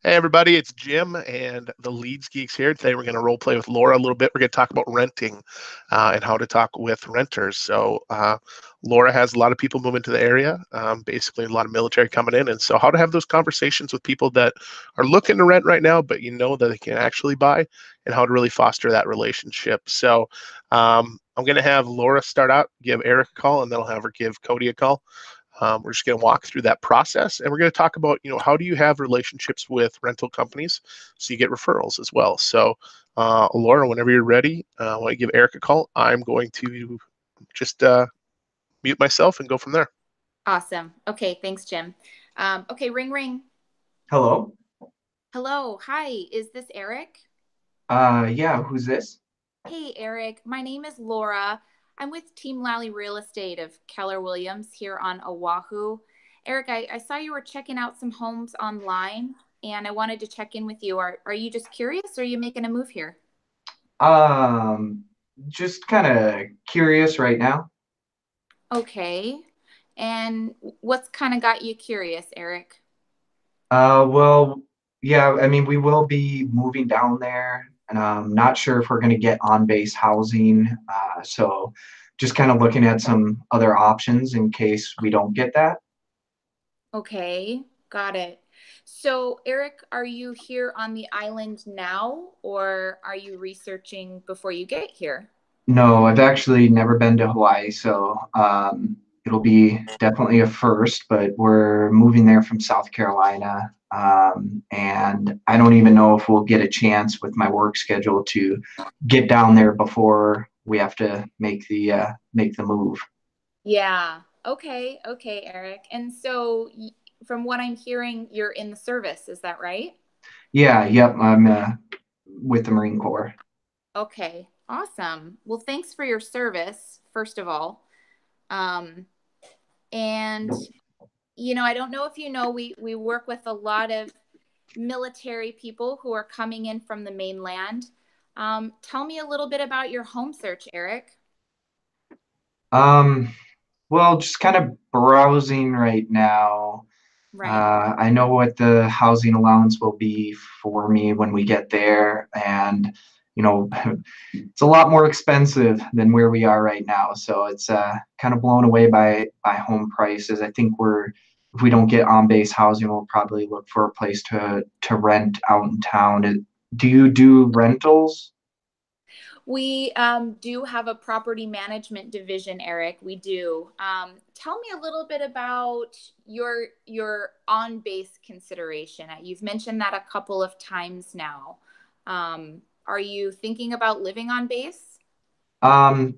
Hey everybody, it's Jim and the Leads Geeks here. Today we're going to role play with Laura a little bit. We're going to talk about renting and how to talk with renters. Laura has a lot of people moving to the area, basically a lot of military coming in, and so how to have those conversations with people that are looking to rent right now, but you know that they can actually buy, and how to really foster that relationship. I'm going to have Laura start out, give Eric a call, and then I'll have her give Cody a call. We're just going to walk through that process, and we're going to talk about, how do you have relationships with rental companies so you get referrals as well. Laura, whenever you're ready, I want to give Eric a call. I'm going to just mute myself and go from there. Awesome. Okay, thanks, Jim. Okay, ring ring. Hello. Hello. Hi, is this Eric? Yeah, who's this? Hey, Eric. My name is Laura. I'm with Team Lally Real Estate of Keller Williams here on Oahu. Eric, I saw you were checking out some homes online and I wanted to check in with you. Are you just curious or are you making a move here? Um, just kind of curious right now. Okay. And what's kind of got you curious, Eric? Well, yeah, I mean, we will be moving down there, and I'm not sure if we're going to get on-base housing. So just kind of looking at some other options in case we don't get that. Okay, got it. So, Eric, are you here on the island now, or are you researching before you get here? No, I've actually never been to Hawaii, so it'll be definitely a first, but we're moving there from South Carolina. And I don't even know if we'll get a chance with my work schedule to get down there before we have to make the move. Yeah. Okay. Okay, Eric. And so, from what I'm hearing, you're in the service. Is that right? Yeah, yep, I'm with the Marine Corps. Okay. Awesome. Well, thanks for your service, first of all. Um, and I don't know if you know, we work with a lot of military people who are coming in from the mainland. Tell me a little bit about your home search, Eric. Um, well, just kind of browsing right now. Right. I know what the housing allowance will be for me when we get there, and you know, it's a lot more expensive than where we are right now. So it's kind of blown away by home prices. I think if we don't get on base housing, we'll probably look for a place to rent out in town. Do you do rentals? We do have a property management division, Eric. We do. Tell me a little bit about your on base consideration. You've mentioned that a couple of times now. Are you thinking about living on base? Um,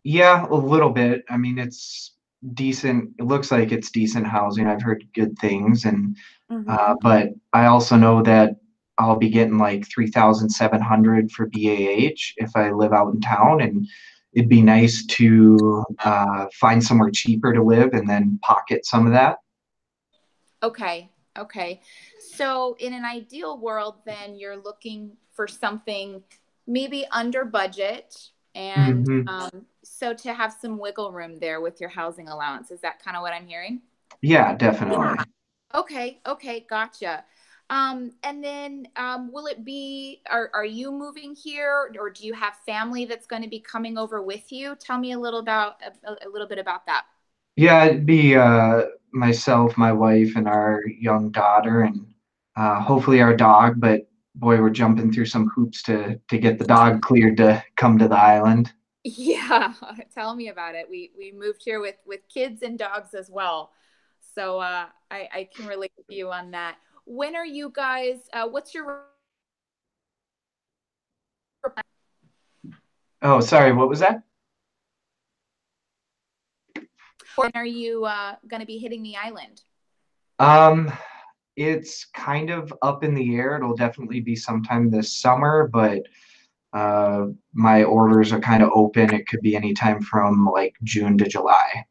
yeah, a little bit. I mean, it's decent. It looks like it's decent housing. I've heard good things, and Mm-hmm. but I also know that I'll be getting like 3,700 for BAH if I live out in town, and it'd be nice to find somewhere cheaper to live and then pocket some of that. Okay. Okay. So, in an ideal world, then you're looking for something maybe under budget. And Hmm. so to have some wiggle room there with your housing allowance. Is that kind of what I'm hearing? Yeah, definitely. Okay. Okay. Gotcha. And then will it be, are you moving here or do you have family that's going to be coming over with you? Tell me a little bit about that. Yeah, it'd be myself, my wife, and our young daughter, and hopefully our dog. But boy, we're jumping through some hoops to get the dog cleared to come to the island. Yeah, tell me about it. We moved here with kids and dogs as well, so I can relate to you on that. When are you guys? What's your Oh, sorry, what was that? when are you going to be hitting the island? Um, it's kind of up in the air. It'll definitely be sometime this summer, but my orders are kind of open. It could be anytime from like June to July.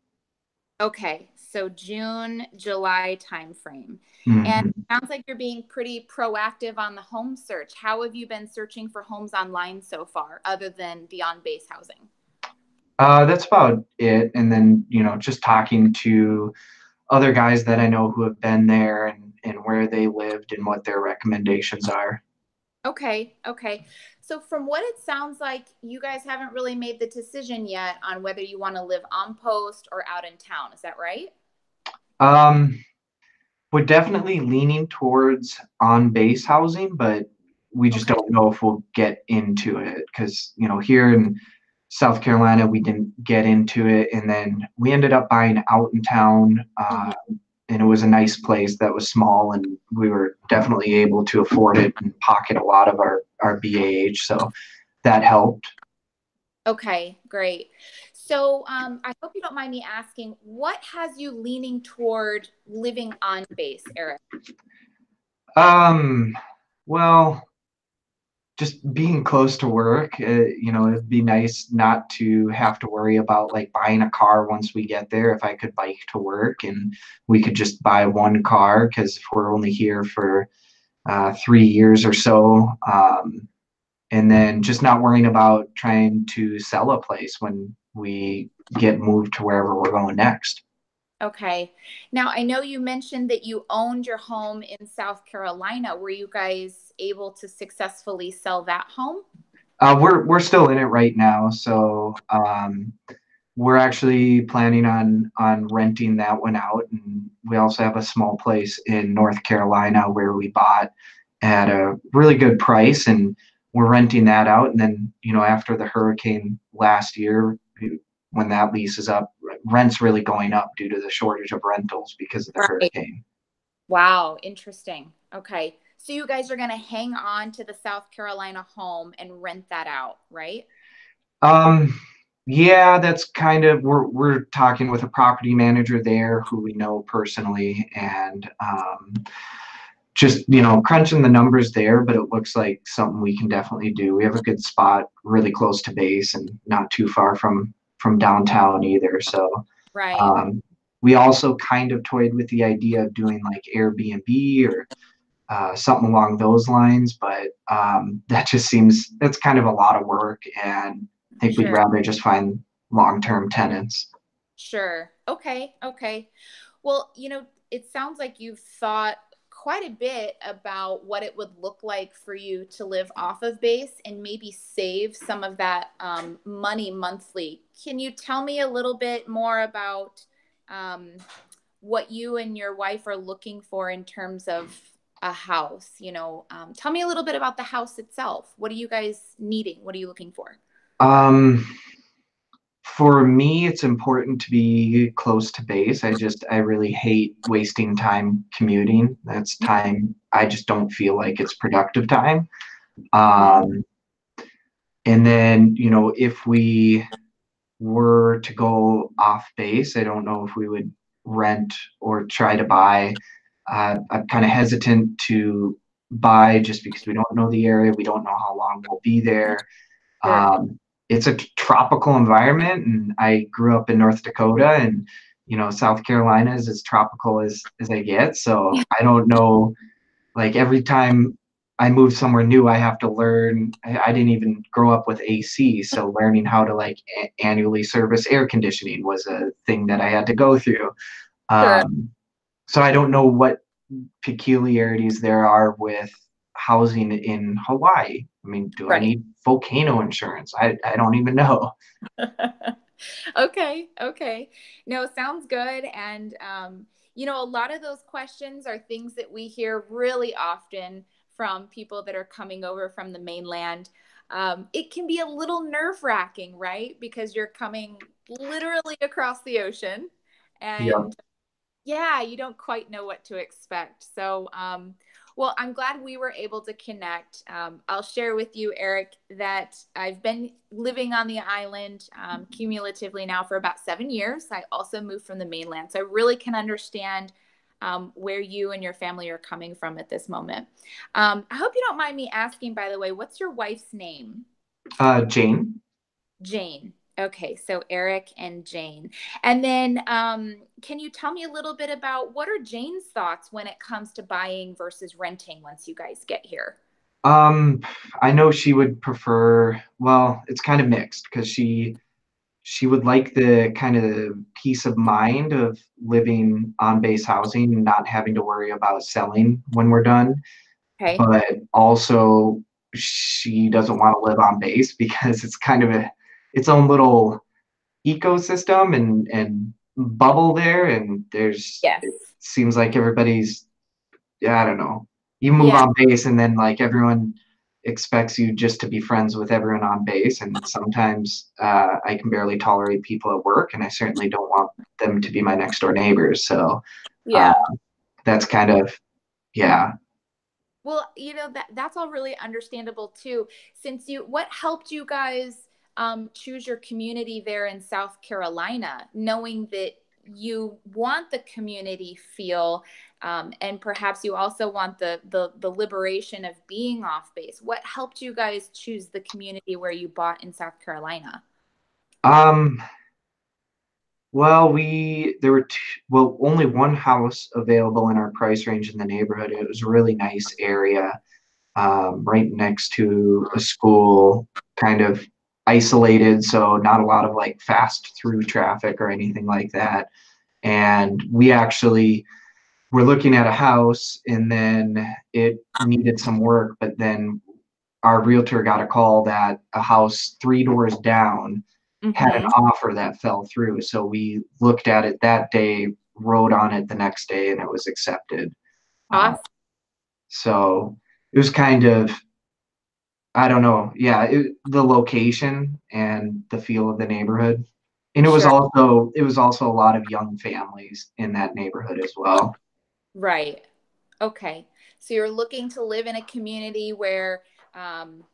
Okay, so June, July timeframe, and Hmm. it sounds like you're being pretty proactive on the home search. How have you been searching for homes online so far, other than the on-base housing? That's about it. And then, just talking to other guys that I know who have been there, and where they lived and what their recommendations are. Okay, okay. So from what it sounds like, you guys haven't really made the decision yet on whether you want to live on post or out in town. Is that right? Um, we're definitely leaning towards on base housing, but we just Okay. don't know if we'll get into it because, here in South Carolina, we didn't get into it. And then we ended up buying out in town. Mhm. And it was a nice place that was small, and we were definitely able to afford it and pocket a lot of our BAH. So that helped. Okay, great. So I hope you don't mind me asking, what has you leaning toward living on base, Eric? Um, well, just being close to work, it'd be nice not to have to worry about like buying a car once we get there. If I could bike to work and we could just buy one car, because if we're only here for 3 years or so, and then just not worrying about trying to sell a place when we get moved to wherever we're going next. Okay. Now, I know you mentioned that you owned your home in South Carolina. Were you guys able to successfully sell that home? We're still in it right now, so we're actually planning on renting that one out, and we also have a small place in North Carolina where we bought at a really good price, and we're renting that out. And then, after the hurricane last year, when that lease is up, rent's really going up due to the shortage of rentals because of the Right. hurricane. Wow, interesting. Okay. So you guys are going to hang on to the South Carolina home and rent that out, right? Um, yeah, that's kind of we're talking with a property manager there who we know personally, and just crunching the numbers there. But it looks like something we can definitely do. We have a good spot, really close to base, and not too far from downtown either. So Right. um, we also kind of toyed with the idea of doing like Airbnb or something along those lines, but that just seems that's kind of a lot of work, and I think we'd Sure. rather just find long-term tenants. Sure. Okay. Okay. Well, it sounds like you've thought quite a bit about what it would look like for you to live off of base and maybe save some of that money monthly. Can you tell me a little bit more about um, what you and your wife are looking for in terms of a house? Tell me a little bit about the house itself. What are you guys needing? What are you looking for? Um, for me, it's important to be close to base. I really hate wasting time commuting. That's time I just don't feel like it's productive time. Mhm. Um, and then, if we were to go off base, I don't know if we would rent or try to buy. I'm kind of hesitant to buy just because we don't know the area. We don't know how long we'll be there. Sure. It's a tropical environment, and I grew up in North Dakota, and South Carolina is as tropical as they get. So I don't know, like every time I move somewhere new, I have to learn. I didn't even grow up with AC, so learning how to like annually service air conditioning was a thing that I had to go through. Sure. Um, so I don't know what peculiarities there are with housing in Hawaii. I mean, do I Right. need volcano insurance? I don't even know. Okay, okay. No, sounds good. And, a lot of those questions are things that we hear really often from people that are coming over from the mainland. It can be a little nerve-wracking, right? Because you're coming literally across the ocean, Yeah. and yeah, you don't quite know what to expect. So, well, I'm glad we were able to connect. I'll share with you, Eric, that I've been living on the island cumulatively now for about 7 years. I also moved from the mainland, so I really can understand where you and your family are coming from at this moment. I hope you don't mind me asking, by the way, what's your wife's name? Jane. Jane. Okay, so Eric and Jane. And then can you tell me a little bit about what are Jane's thoughts when it comes to buying versus renting once you guys get here? Um, I know she would prefer, well, it's kind of mixed because she would like the kind of peace of mind of living on base housing and not having to worry about selling when we're done. Okay. But also, she doesn't want to live on base because it's kind of its own little ecosystem and bubble there. And Yes. it seems like everybody's, yeah, I don't know. You move Yeah. on base and then like everyone expects you just to be friends with everyone on base. And sometimes I can barely tolerate people at work, and I certainly don't want them to be my next door neighbors. So uh, Yeah. that's kind of, yeah. Well, that's all really understandable too. What helped you guys choose your community there in South Carolina, knowing that you want the community feel, and perhaps you also want the liberation of being off base. What helped you guys choose the community where you bought in South Carolina? Um, well, there were only one house available in our price range in the neighborhood. It was a really nice area, right next to a school, kind of isolated, so not a lot of like fast through traffic or anything like that. And we actually were looking at a house, and then it needed some work, but then our realtor got a call that a house three doors down had an Mm-hmm. offer that fell through. So we looked at it that day, wrote on it the next day, and it was accepted. Uh, Awesome. so it was kind of, I don't know, yeah, the location and the feel of the neighborhood. And Sure. it was also a lot of young families in that neighborhood as well. Right. Okay. So you're looking to live in a community where um,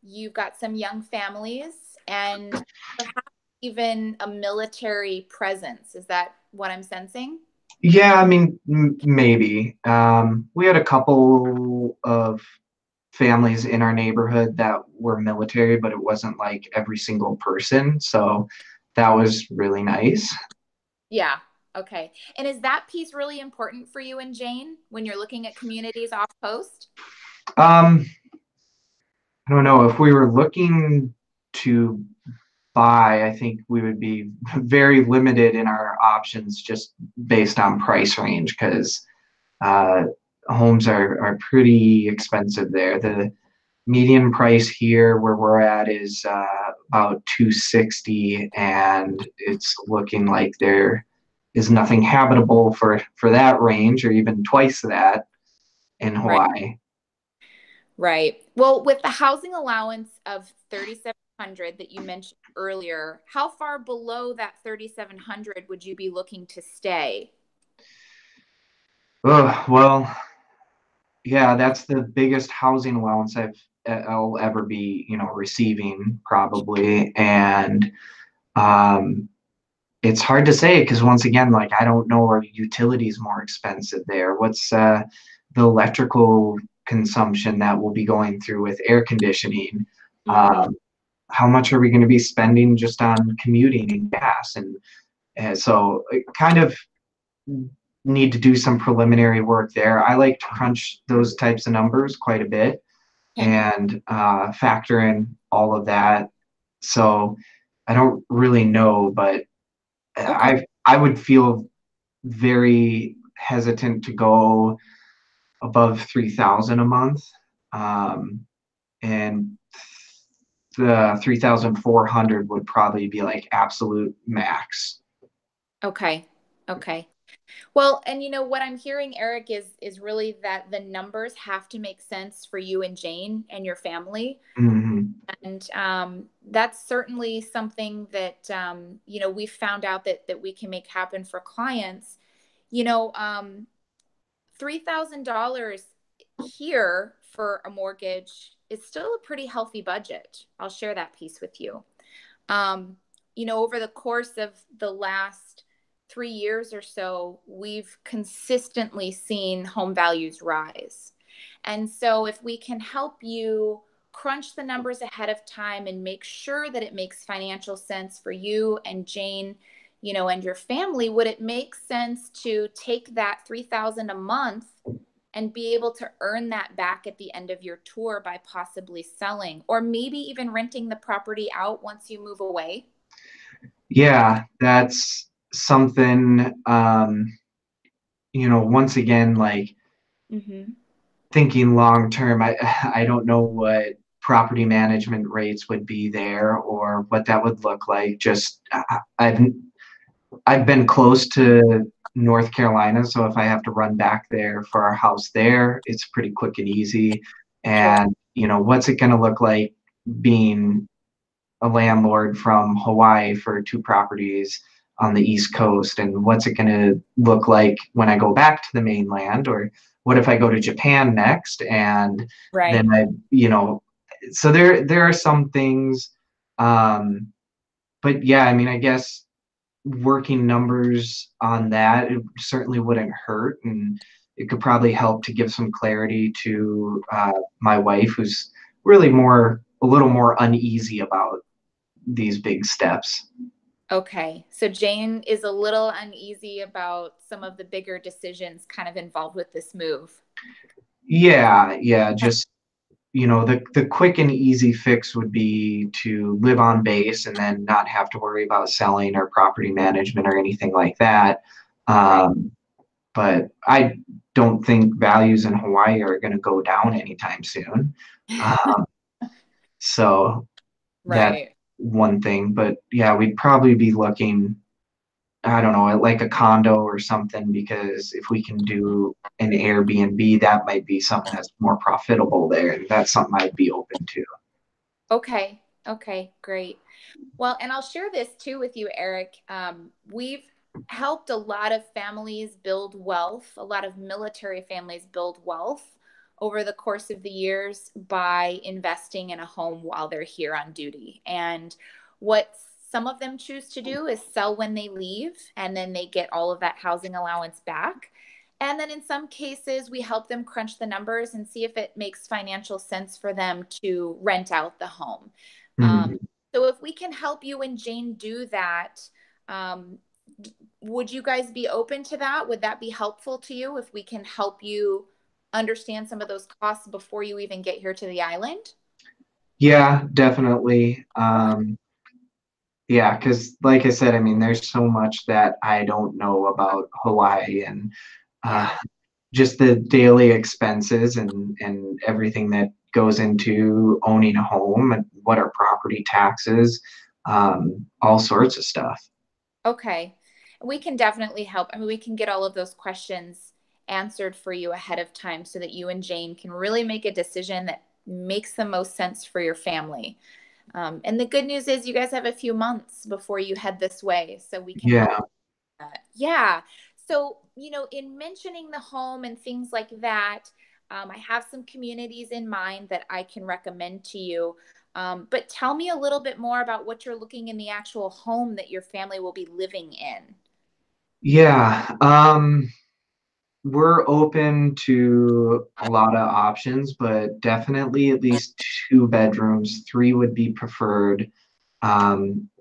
you've got some young families and perhaps even a military presence. Is that what I'm sensing? Yeah, I mean, maybe. We had a couple of families in our neighborhood that were military, but it wasn't like every single person. So that was really nice. Yeah. Okay. And is that piece really important for you and Jane when you're looking at communities off post? Um, I don't know if we were looking to buy, I think we would be very limited in our options just based on price range because uh, homes are pretty expensive there. The median price here where we're at is about 260, and it's looking like there is nothing habitable for that range or even twice that in Right. Hawaii. Right. Well, with the housing allowance of 3,700 that you mentioned earlier, how far below that 3,700 would you be looking to stay? Well, yeah, that's the biggest housing allowance I'll ever be, receiving probably. And um, it's hard to say because once again, like I don't know, are utilities more expensive there? What's the electrical consumption that we'll be going through with air conditioning? Hmm. How much are we going to be spending just on commuting and gas? And so kind of need to do some preliminary work there. I like to crunch those types of numbers quite a bit Okay. and factor in all of that. So I don't really know, but Okay. I would feel very hesitant to go above 3,000 a month. Um, and the 3,400 would probably be like absolute max. Okay. Okay. Well, and what I'm hearing, Eric, is really that the numbers have to make sense for you and Jane and your family. Hmm. And that's certainly something that we've found out that we can make happen for clients. You know, $3,000 here for a mortgage is still a pretty healthy budget. I'll share that piece with you. Um, Over the course of the last 3 years or so, we've consistently seen home values rise. And so, if we can help you crunch the numbers ahead of time and make sure that it makes financial sense for you and Jane, and your family, would it make sense to take that 3,000 a month and be able to earn that back at the end of your tour by possibly selling or maybe even renting the property out once you move away? Yeah, that's something, once again, like Mm-hmm. thinking long term, I don't know what property management rates would be there or what that would look like. Just I've been close to North Carolina, so if I have to run back there for our house there, it's pretty quick and easy. Sure. And, what's it going to look like being a landlord from Hawaii for two properties on the East Coast? And what's it going to look like when I go back to the mainland? Or what if I go to Japan next? And then Right. so there are some things. But yeah, I mean, I guess working numbers on that, it certainly wouldn't hurt. And it could probably help to give some clarity to my wife, who's really a little more uneasy about these big steps. Okay. So Jane is a little uneasy about some of the bigger decisions kind of involved with this move. Yeah, just the quick and easy fix would be to live on base and then not have to worry about selling or property management or anything like that. Right. Um, but I don't think values in Hawaii are going to go down anytime soon. Um, so that's Right. one thing. But yeah, we'd probably be looking, I don't know, at like a condo or something, because if we can do an Airbnb, that might be something that's more profitable there. And that's something I'd be open to. Okay. Okay. Great. Well, and I'll share this too with you, Eric. We've helped a lot of families build wealth, a lot of military families build wealth over the course of the years by investing in a home while they're here on duty. And what some of them choose to do is sell when they leave, and then they get all of that housing allowance back. And then in some cases, we help them crunch the numbers and see if it makes financial sense for them to rent out the home. Um, Mhm. so if we can help you and Jane do that, um, would you guys be open to that? Would that be helpful to you if we can help you understand some of those costs before you even get here to the island? Yeah, definitely. Okay. Yeah, because like I said, I mean, there's so much that I don't know about Hawaii, and uh, Yeah. just the daily expenses and everything that goes into owning a home, and what are property taxes, all sorts of stuff. Okay. We can definitely help. I mean, we can get all of those questions answered for you ahead of time so that you and Jane can really make a decision that makes the most sense for your family. And the good news is you guys have a few months before you head this way, so we can help. Yeah, Yeah. So, in mentioning the home and things like that, I have some communities in mind that I can recommend to you. But tell me a little bit more about what you're looking in the actual home that your family will be living in. yeah. We're open to a lot of options, but definitely at least two bedrooms. Three would be preferred.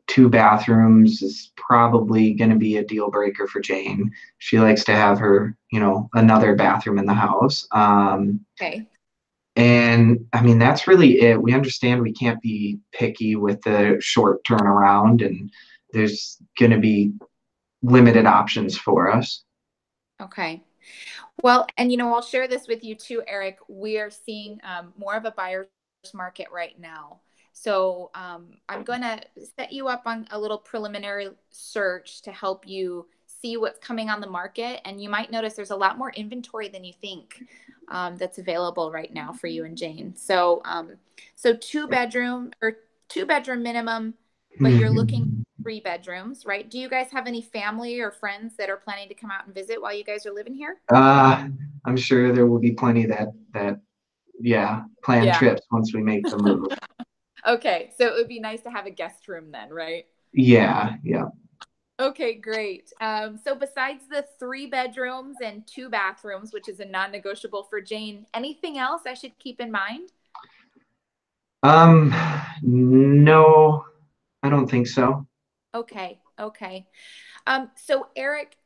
Two bathrooms is probably going to be a deal breaker for Jane. She likes to have her, another bathroom in the house. Okay. And I mean, that's really it. We understand we can't be picky with the short turnaround, and there's going to be limited options for us. Okay. Well, and I'll share this with you too, Eric. We are seeing more of a buyer's market right now. So I'm going to set you up on a little preliminary search to help you see what's coming on the market. And you might notice there's a lot more inventory than you think that's available right now for you and Jane. So two bedroom minimum, but you're looking Mhm. 3 bedrooms, right? Do you guys have any family or friends that are planning to come out and visit while you guys are living here? Uh, I'm sure there will be plenty that yeah, plan Yeah. trips once we make the move. Okay, so it would be nice to have a guest room then, right? Yeah. Okay, great. So besides the 3 bedrooms and 2 bathrooms, which is a non-negotiable for Jane, anything else I should keep in mind? Um, no, I don't think so. Okay, okay. So Eric,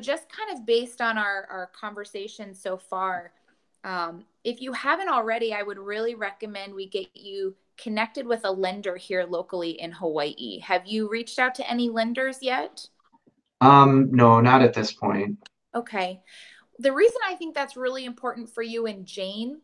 just kind of based on our conversation so far, If you haven't already, I would really recommend we get you connected with a lender here locally in Hawaii. Have you reached out to any lenders yet? No, not at this point. Okay. The reason I think that's really important for you and Jane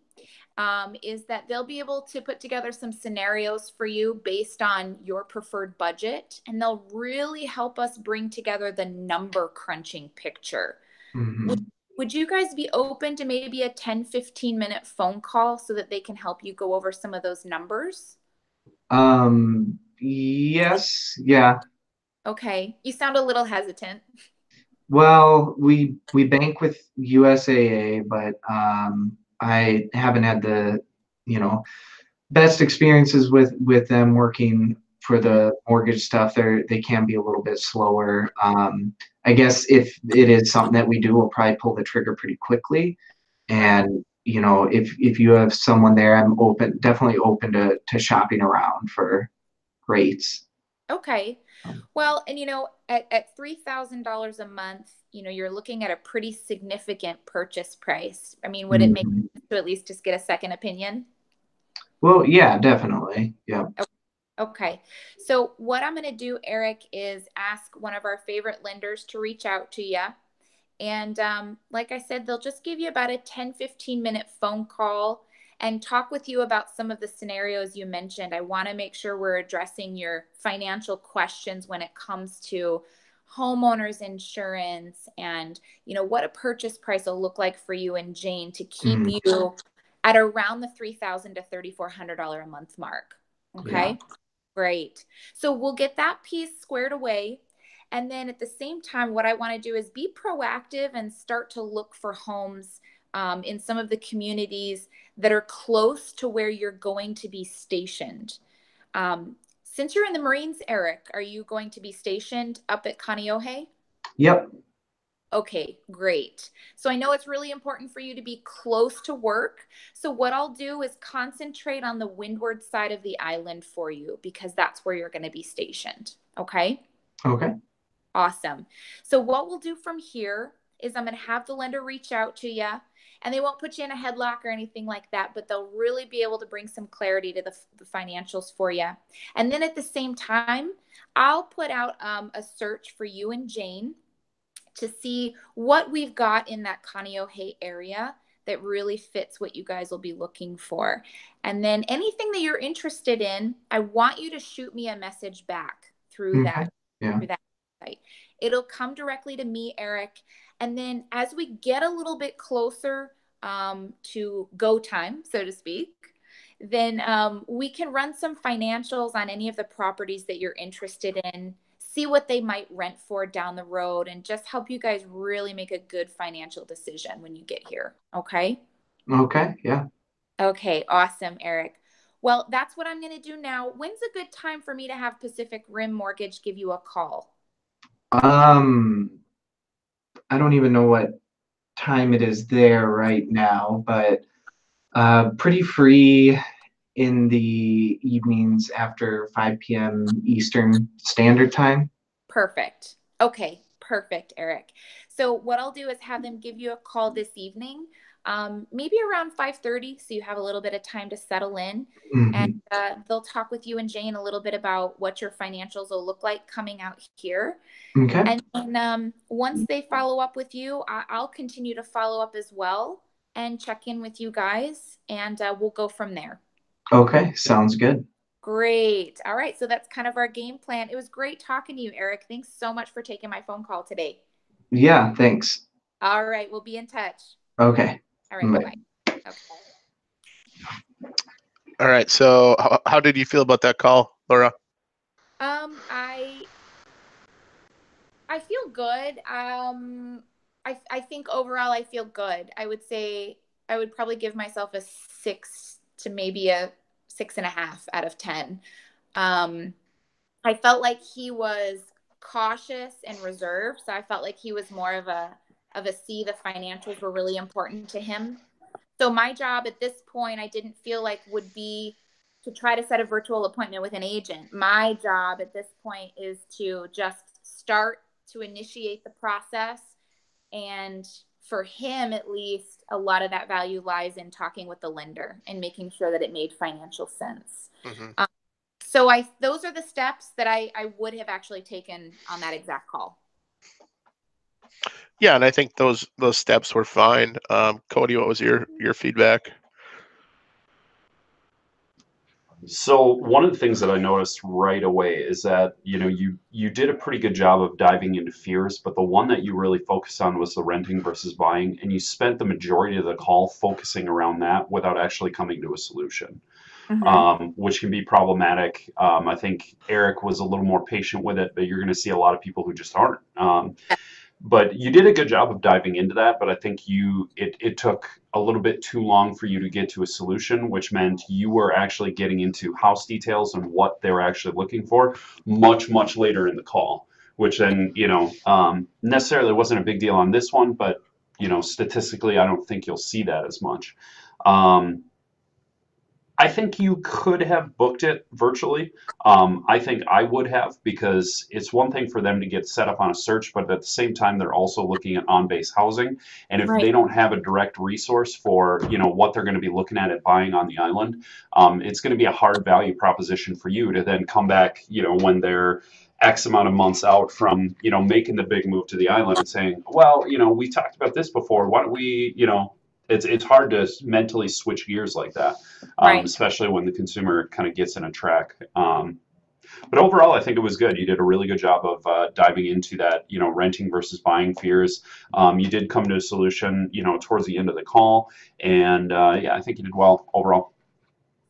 is that they'll be able to put together some scenarios for you based on your preferred budget, and they'll really help us bring together the number crunching picture. Mhm. Would you guys be open to maybe a 10-15 minute phone call so that they can help you go over some of those numbers? Yes, yeah. Okay. You sound a little hesitant. Well, we bank with USAA, but I haven't had the, you know, best experiences with them working for the mortgage stuff. They can be a little bit slower. I guess if it is something that we do, we'll probably pull the trigger pretty quickly. Right. And if you have someone there, I'm definitely open to shopping around for rates. Okay. Well, and at $3,000 a month, you're looking at a pretty significant purchase price. I mean, would it make Mhm. sense to at least just get a second opinion? Well, yeah, definitely. Yeah. Okay. So what I'm going to do, Eric, is ask one of our favorite lenders to reach out to you. And like I said, they'll just give you about a 10-15 minute phone call and talk with you about some of the scenarios you mentioned. I want to make sure we're addressing your financial questions when it comes to homeowners insurance and, what a purchase price will look like for you and Jane to keep Mm, you at around the $3,000 to $3,400 a month mark. yeah. Okay. Great. So we'll get that piece squared away. And then at the same time, what I want to do is be proactive and start to look for homes in some of the communities that are close to where you're going to be stationed. Since you're in the Marines, Eric, are you going to be stationed up at Kaneohe? Yep. Okay, great. So I know it's really important for you to be close to work. So what I'll do is concentrate on the windward side of the island for you because that's where you're going to be stationed. Okay, Okay. awesome. So what we'll do from here is I'm going to have the lender reach out to you, and they won't put you in a headlock or anything like that, but they'll really be able to bring some clarity to the financials for you. And then at the same time, I'll put out a search for you and Jane to see what we've got in that Kaneohe area that really fits what you guys will be looking for. And then anything that you're interested in, I want you to shoot me a message back through Okay. that Yeah. site. It'll come directly to me, Eric. And then as we get a little bit closer to go time, so to speak, then we can run some financials on any of the properties that you're interested in, see what they might rent for down the road, and just help you guys really make a good financial decision when you get here. Okay. Okay. Yeah. Okay. Awesome, Eric. Well, that's what I'm going to do now. When's a good time for me to have Pacific Rim Mortgage give you a call? Um, I don't even know what time it is there right now, but pretty free in the evenings after 5 p.m. Eastern Standard Time. Perfect. Okay, perfect, Eric. So what I'll do is have them give you a call this evening, maybe around 5:30, so you have a little bit of time to settle in. And Hmm. they'll talk with you and Jane a little bit about what your financials will look like coming out here. Okay. And then once they follow up with you, I'll continue to follow up as well and check in with you guys, and we'll go from there. Okay. Sounds good. Great. All right. So that's kind of our game plan. It was great talking to you, Eric. Thanks so much for taking my phone call today. Yeah. Thanks. All right. We'll be in touch. Okay. All right. Bye Bye. bye. Okay. All right. So how did you feel about that call, Laura? I feel good. I think overall I feel good. I would say I would probably give myself a 6 to maybe a 6.5 out of 10. Um, I felt like he was cautious and reserved, so I felt like he was more of a C. The financials were really important to him. So my job at this point, I didn't feel like would be to try to set a virtual appointment with an agent. My job at this point is to just start to initiate the process and for him, at least, a lot of that value lies in talking with the lender and making sure that it made financial sense. Mm-hmm. So those are the steps that I would have actually taken on that exact call. Yeah, and I think those steps were fine. Cody, what was your feedback? So one of the things that I noticed right away is that, you know, you did a pretty good job of diving into fears, but the one that you really focused on was the renting versus buying, and you spent the majority of the call focusing around that without actually coming to a solution, which can be problematic. I think Eric was a little more patient with it, but you're going to see a lot of people who just aren't. But you did a good job of diving into that, but I think it took a little bit too long for you to get to a solution, which meant you were actually getting into house details and what they were actually looking for much, much later in the call, which then, you know, necessarily wasn't a big deal on this one, but, you know, statistically, I don't think you'll see that as much. I think you could have booked it virtually. I think I would have, because it's one thing for them to get set up on a search, but at the same time, they're also looking at on-base housing. And if they don't have a direct resource for, you know, what they're going to be looking at buying on the island, it's going to be a hard value proposition for you to then come back, you know, when they're X amount of months out from, you know, making the big move to the island and saying, well, you know, we talked about this before. Why don't we, you know, it's hard to mentally switch gears like that, especially when the consumer kind of gets in a track. But overall, I think it was good. You did a really good job of diving into that, you know, renting versus buying fears. You did come to a solution, you know, towards the end of the call. And yeah, I think you did well overall.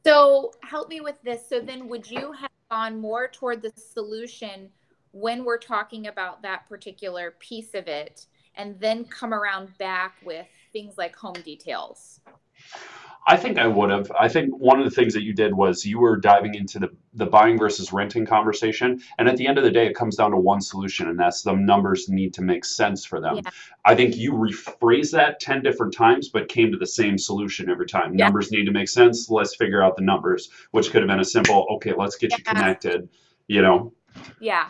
So help me with this. So then would you have gone more toward the solution when we're talking about that particular piece of it, and then come around back with things like home details? I think I would have. I think one of the things that you did was you were diving into the buying versus renting conversation. And at the end of the day, it comes down to one solution, and that's the numbers need to make sense for them. Yeah. I think you rephrased that 10 different times, but came to the same solution every time. Yeah. Numbers need to make sense. Let's figure out the numbers, which could have been a simple, okay, let's get you connected, you know? Yeah.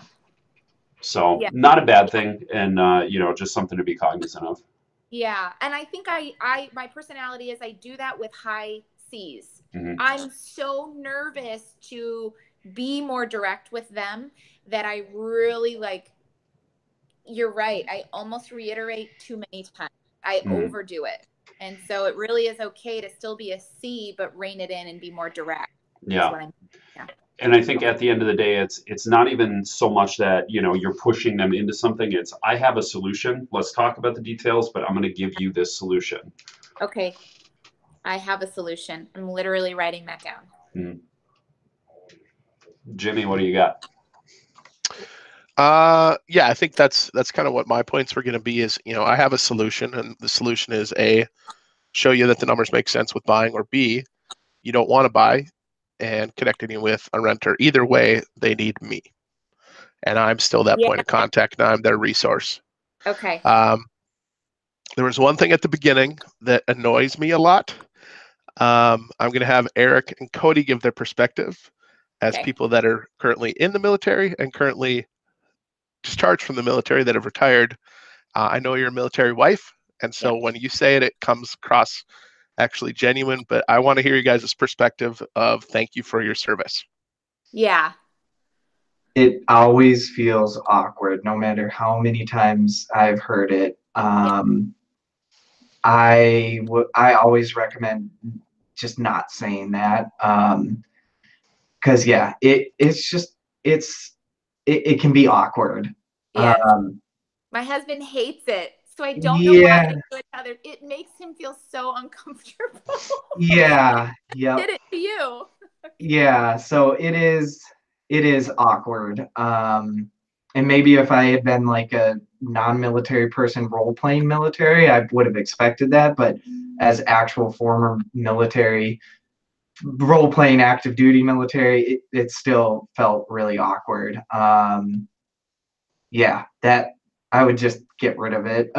So not a bad thing. And, you know, just something to be cognizant of. Yeah. And I think my personality is I do that with high C's. I'm so nervous to be more direct with them that I really you're right. I almost reiterate too many times. I overdo it. And so it really is okay to still be a C, but rein it in and be more direct. Yeah. And I think at the end of the day, it's not even so much that, you know, you're pushing them into something. It's, I have a solution. Let's talk about the details, but I'm going to give you this solution. Okay. I have a solution. I'm literally writing that down. Jimmy, what do you got? Yeah, I think that's kind of what my points were going to be is, you know, I have a solution, and the solution is A, show you that the numbers make sense with buying, or B, you don't want to buy, and connecting you with a renter. Either way, they need me, and I'm still that point of contact, and I'm their resource. Okay. There was one thing at the beginning that annoys me a lot. I'm going to have Eric and Cody give their perspective as people that are currently in the military and currently discharged from the military that have retired. I know you're a military wife, and so when you say it, it comes across actually genuine, but I want to hear you guys' perspective of thank you for your service. Yeah. It always feels awkward, no matter how many times I've heard it. I always recommend just not saying that. Cause it can be awkward. Yeah. My husband hates it. So I don't know why to do it to others. It makes him feel so uncomfortable. Yeah. Yeah. Did it to you? Yeah. So it is awkward. And maybe if I had been like a non-military person role-playing military, I would have expected that. But as actual former military, role-playing active duty military, it still felt really awkward. Yeah, that I would just get rid of it.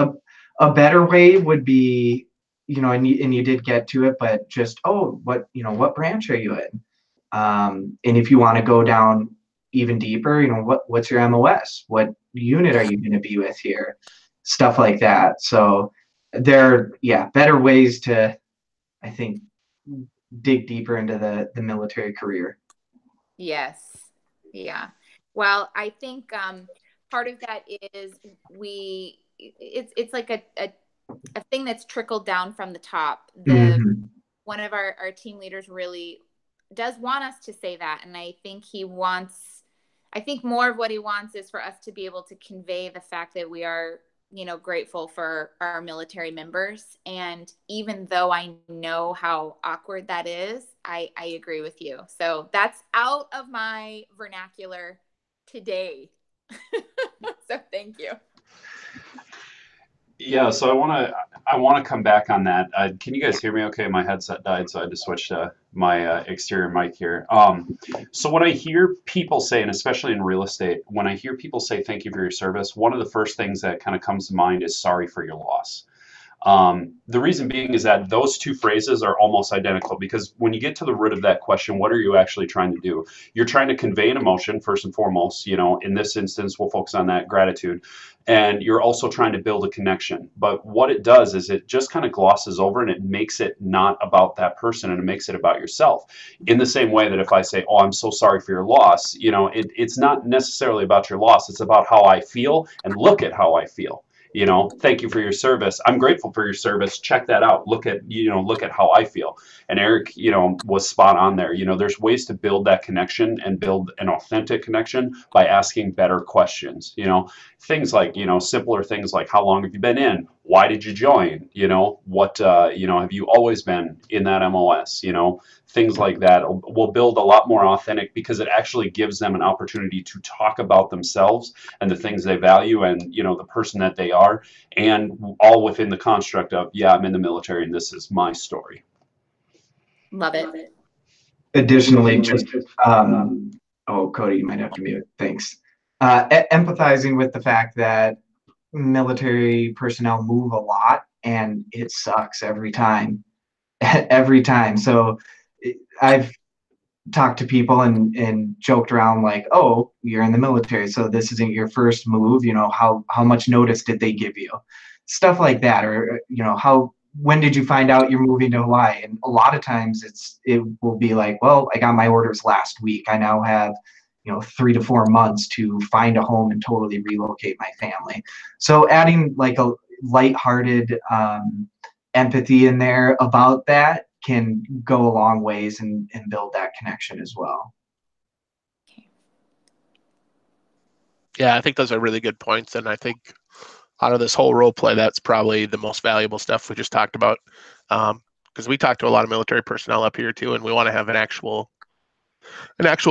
A better way would be, you know, and you did get to it, but just, what branch are you in? And if you want to go down even deeper, you know, what's your MOS? What unit are you going to be with here? Stuff like that. So there are better ways to, I think, dig deeper into the military career. Yes. Yeah. Well, I think part of that is it's like a thing that's trickled down from the top. One of our team leaders really does want us to say that. And I think more of what he wants is for us to be able to convey the fact that we are, grateful for our military members. And even though I know how awkward that is, I agree with you. So that's out of my vernacular today. So thank you. Yeah, so I want to come back on that. Can you guys hear me okay? My headset died, so I had to switch to my exterior mic here. So when I hear people say, and especially in real estate, when I hear people say thank you for your service, one of the first things that kind of comes to mind is sorry for your loss. The reason being is that those two phrases are almost identical, because when you get to the root of that question, what are you actually trying to do? You're trying to convey an emotion first and foremost. In this instance, we'll focus on that gratitude. And you're also trying to build a connection. But what it does is it just kind of glosses over, and it makes it not about that person, and it makes it about yourself. In the same way that if I say, oh, I'm so sorry for your loss, it's not necessarily about your loss. It's about how I feel, and look at how I feel. Thank you for your service. I'm grateful for your service. Check that out. Look at how I feel. And Eric, was spot on there. There's ways to build that connection and build an authentic connection by asking better questions. Things like, simpler things like, how long have you been in? Why did you join? What, have you always been in that MOS? Things like that will build a lot more authentic, because it actually gives them an opportunity to talk about themselves and the things they value, and the person that they are, and all within the construct of, yeah, I'm in the military and this is my story. Love it. Additionally, just Cody, you might have to mute. Thanks. Empathizing with the fact that military personnel move a lot, and it sucks every time. Every time. So I've talked to people and joked around like, oh, you're in the military, so this isn't your first move. How much notice did they give you? Stuff like that. Or, when did you find out you're moving to Hawaii? And a lot of times it will be like, well, I got my orders last week. I now have 3 to 4 months to find a home and totally relocate my family. So adding like a lighthearted empathy in there about that can go a long ways and build that connection as well. Yeah, I think those are really good points. And I think out of this whole role play, that's probably the most valuable stuff we just talked about. Because we talk to a lot of military personnel up here too, and we want to have an actual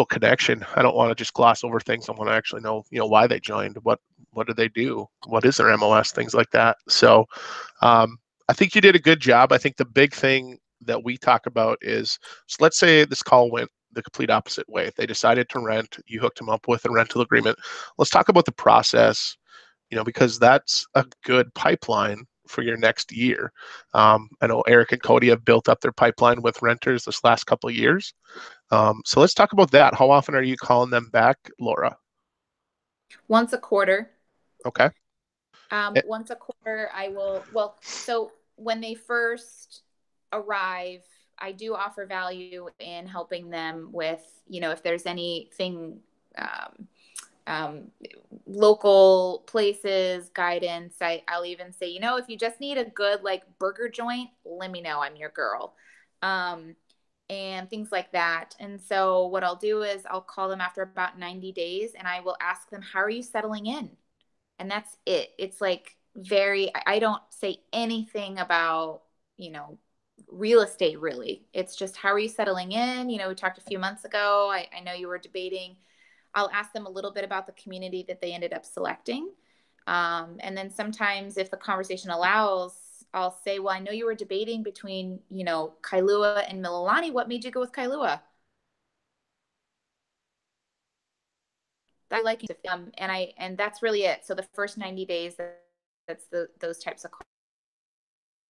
connection. I don't want to just gloss over things. I want to actually know, why they joined, what do they do, what is their MOS, things like that. So I think you did a good job. I think the big thing that we talk about is, so let's say this call went the complete opposite way. They decided to rent, you hooked them up with a rental agreement. Let's talk about the process, because that's a good pipeline for your next year. I know Eric and Cody have built up their pipeline with renters this last couple of years. So let's talk about that. How often are you calling them back, Laura? Once a quarter. Okay. Once a quarter, I will. Well, so when they first arrive, I do offer value in helping them with, if there's anything, local places, guidance. I'll even say, if you just need a good burger joint, let me know. I'm your girl. And things like that. And so what I'll do is I'll call them after about 90 days and I will ask them, how are you settling in? And that's it. It's I don't say anything about, real estate really. It's just, how are you settling in? We talked a few months ago. I know you were debating. I'll ask them a little bit about the community that they ended up selecting. And then sometimes if the conversation allows, I'll say, well, I know you were debating between, Kailua and Mililani. What made you go with Kailua? I like them, and that's really it. So the first 90 days, that's those types of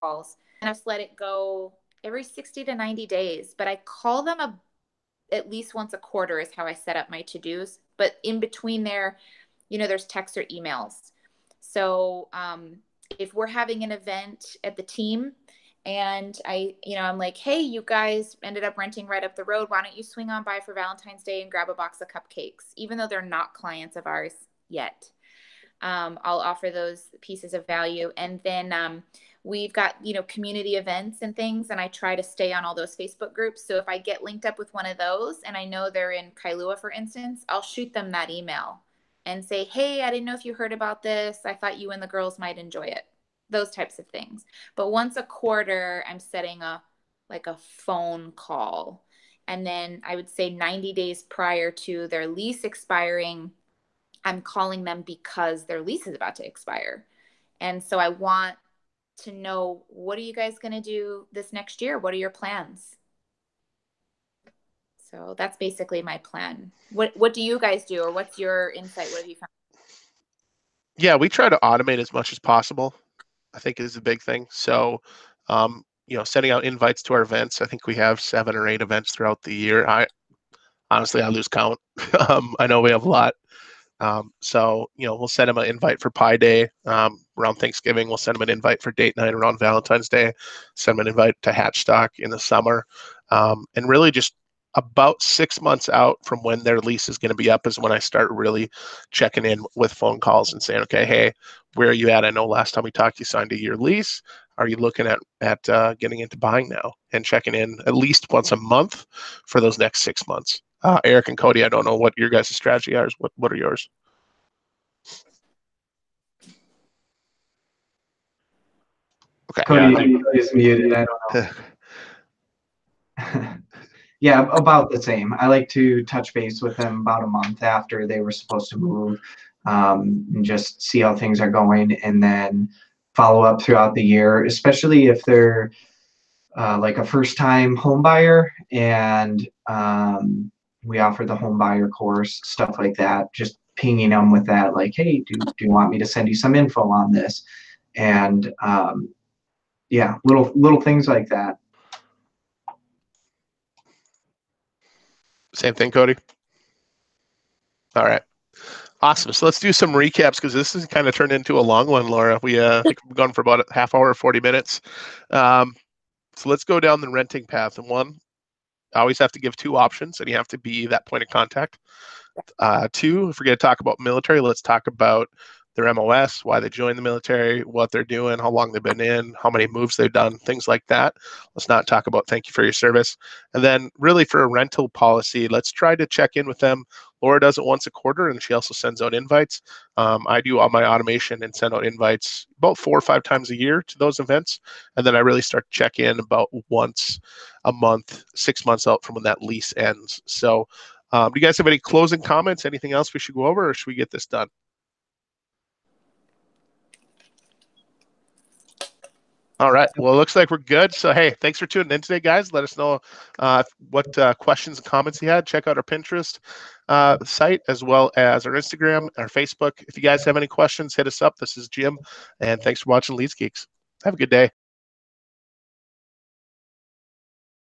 calls, and I just let it go every 60 to 90 days. But I call them at least once a quarter is how I set up my to-dos. But in between there, there's texts or emails. So if we're having an event at the team and I'm like, hey, you guys ended up renting right up the road. Why don't you swing on by for Valentine's Day and grab a box of cupcakes, even though they're not clients of ours yet. I'll offer those pieces of value. And then we've got, community events and things, and I try to stay on all those Facebook groups. So if I get linked up with one of those and I know they're in Kailua, for instance, I'll shoot them that email and say, hey, I didn't know if you heard about this. I thought you and the girls might enjoy it. Those types of things. But once a quarter, I'm setting a phone call. And then I would say 90 days prior to their lease expiring, I'm calling them because their lease is about to expire. And so I want to know, what are you guys going to do this next year? What are your plans? So that's basically my plan. What do you guys do, or what's your insight? What have you found? Yeah, we try to automate as much as possible, I think is a big thing. So, sending out invites to our events. I think we have 7 or 8 events throughout the year. I lose count. I know we have a lot. So, we'll send them an invite for Pi Day around Thanksgiving. We'll send them an invite for date night around Valentine's Day. Send them an invite to Hatchstock in the summer. And really just about 6 months out from when their lease is going to be up is when I start really checking in with phone calls and saying, okay, hey, where are you at? I know last time we talked, you signed a year lease. Are you looking at getting into buying now? And checking in at least once a month for those next 6 months. Eric and Cody, I don't know what your guys' strategy are. What are yours? Okay. Cody is muted. I don't know. Yeah, about the same. I like to touch base with them about a month after they were supposed to move, and just see how things are going, and then follow up throughout the year, especially if they're like a first-time home buyer, and we offer the home buyer course, stuff like that. Just pinging them with that, like, hey, do you want me to send you some info on this? And yeah, little things like that. Same thing, Cody. All right. Awesome. So let's do some recaps, because this has kind of turned into a long one, Laura. We think we've gone for about a half hour, 40 minutes. So let's go down the renting path. And one, I always have to give 2 options, and you have to be that point of contact. 2, if we're going to talk about military, let's talk about their MOS, why they joined the military, what they're doing, how long they've been in, how many moves they've done, things like that. Let's not talk about thank you for your service. And then really for a rental policy, let's try to check in with them. Laura does it once a quarter, and she also sends out invites. I do all my automation and send out invites about 4 or 5 times a year to those events. And then I really start to check in about once a month, 6 months out from when that lease ends. So do you guys have any closing comments? Anything else we should go over, or should we get this done? All right. Well, it looks like we're good. So, hey, thanks for tuning in today, guys. Let us know what questions and comments you had. Check out our Pinterest site, as well as our Instagram, our Facebook. If you guys have any questions, hit us up. This is Jim, and thanks for watching Leads Geeks. Have a good day.